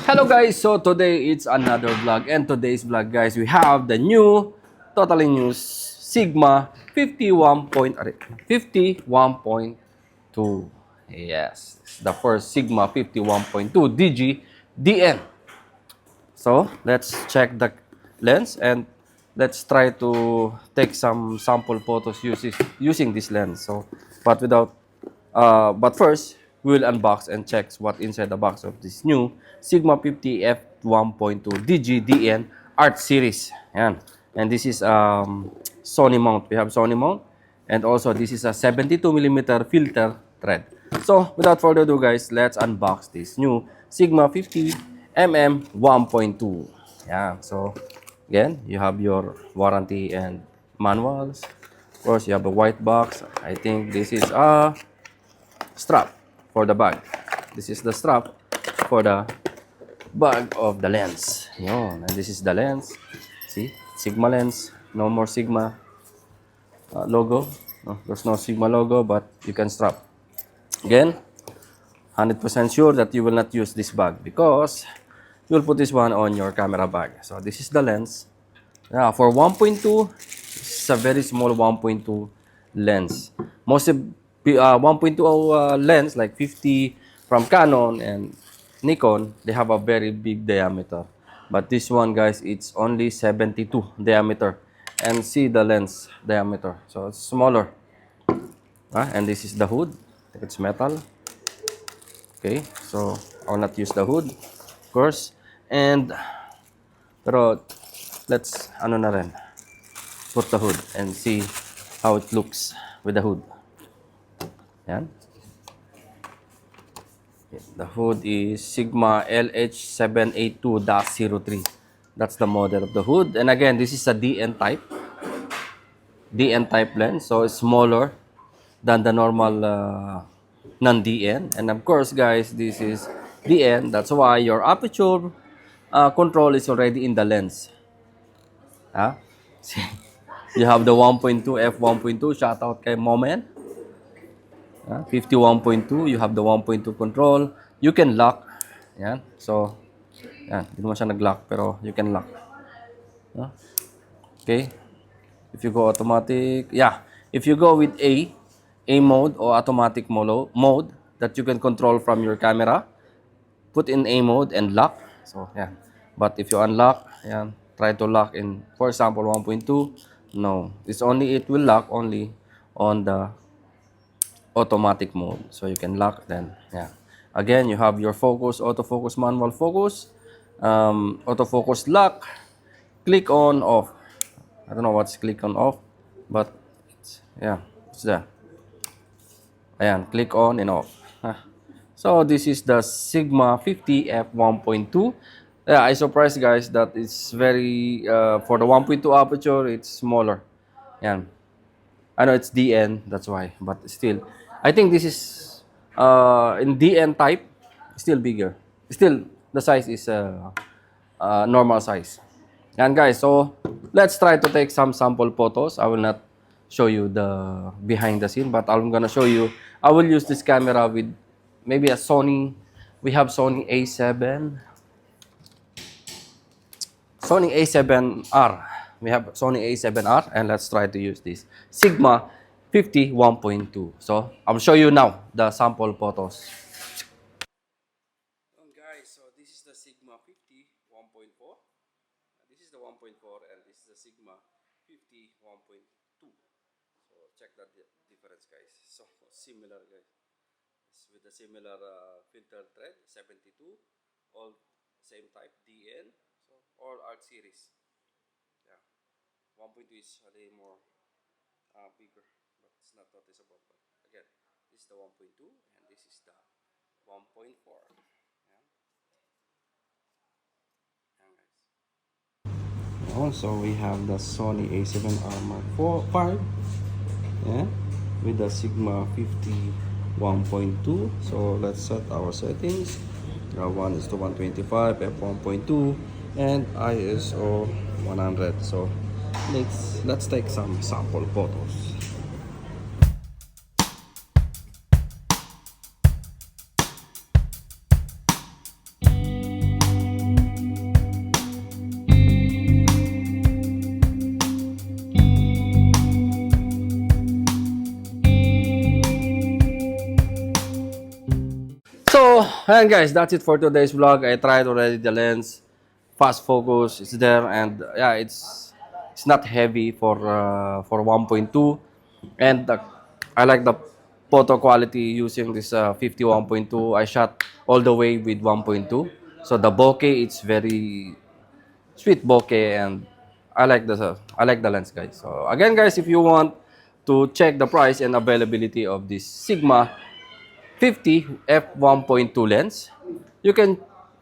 Hello guys, so today it's another vlog, and today's vlog guys, we have the new, totally new Sigma 51.2. Yes, it's the first Sigma 51.2 DG DN. So let's check the lens and let's try to take some sample photos using this lens. But first we'll unbox and check what inside the box of this new Sigma 50 f1.2 DGDN Art Series. Yan. And this is Sony mount. We have Sony mount, and also this is a 72mm filter thread. So without further ado guys, let's unbox this new Sigma 50mm 1.2. Yeah, so again, you have your warranty and manuals. Of course, you have a white box. I think this is a strap for the bag. This is the strap for the bag of the lens. Yun. And this is the lens. See? Sigma lens. No more Sigma logo. No, there's no Sigma logo, but you can strap. Again, 100% sure that you will not use this bag because you'll put this one on your camera bag. So this is the lens. Yeah, for 1.2, it's a very small 1.2 lens. Most of 1.2 lens like 50 from Canon and Nikon, they have a very big diameter. But this one guys, it's only 72 diameter. And see the lens diameter. So it's smaller. And this is the hood. It's metal. Okay, so I will not use the hood, of course. Pero let's put the hood and see how it looks with the hood. Yan. The hood is Sigma LH782-03. That's the model of the hood. And again, this is a DN type lens, so it's smaller than the normal non-DN. And of course guys, this is DN. That's why your aperture control is already in the lens. See, you have the 1.2 f1.2. Shout out kay Moment. 51.2, you have the 1.2 control. You can lock. Yan. So, yan. Hindi naman siya nag-lock, pero you can lock. Okay. If you go automatic, yeah. If you go with A mode or automatic mode that you can control from your camera, put in A mode and lock. So, yeah. But if you unlock, yan, try to lock in, for example, 1.2. No. It will lock only on the automatic mode. So you can lock then. Yeah. Again, you have your focus, autofocus, manual focus, autofocus lock, click on, off. I don't know what's click on, off, but it's there. Ayan, click on and off. So this is the Sigma 50 f1.2. Yeah, I surprised guys that it's very, for the 1.2 aperture, it's smaller. Yan. I know it's DN, that's why, but still, I think this is in DN type, still bigger. Still, the size is normal size. And guys, so let's try to take some sample photos. I will not show you the behind the scene, but I'm gonna show you. I will use this camera with maybe a Sony. We have Sony A7R. We have Sony A7R, and let's try to use this Sigma 50 1.2. So I'll show you now the sample photos. Guys, so this is the Sigma 50 1.4. This is the 1.4, and this is the Sigma 50 1.2. So check that difference, guys. So similar, guys. It's with the similar filter thread, 72, all same type DN. So all art series. 1.2 is a little more bigger, but it's not noticeable. But again, this is the 1.2 and this is the 1.4. Also, we have the Sony A7R Mark 5, yeah, with the Sigma 50 1.2. So let's set our settings. One is to 125, f1.2, and ISO 100. So let's take some sample photos. Ayan guys, that's it for today's vlog. I tried already the lens, fast focus is there, and yeah, it's not heavy for 1.2, and I like the photo quality using this 51.2. I shot all the way with 1.2, so the bokeh it's very sweet bokeh, and I like the lens, guys. So again, guys, if you want to check the price and availability of this Sigma 50 f1.2 lens, you can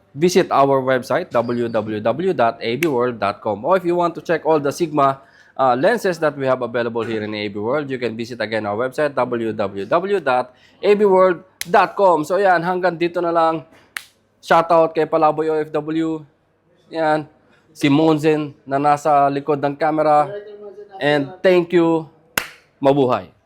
visit our website www.abworld.com, or if you want to check all the Sigma lenses that we have available here in AB World, you can visit again our website www.abworld.com. So yan, hanggang dito na lang. Shoutout kay Palaboy OFW. Yan. Si Monzen na nasa likod ng camera. And thank you. Mabuhay.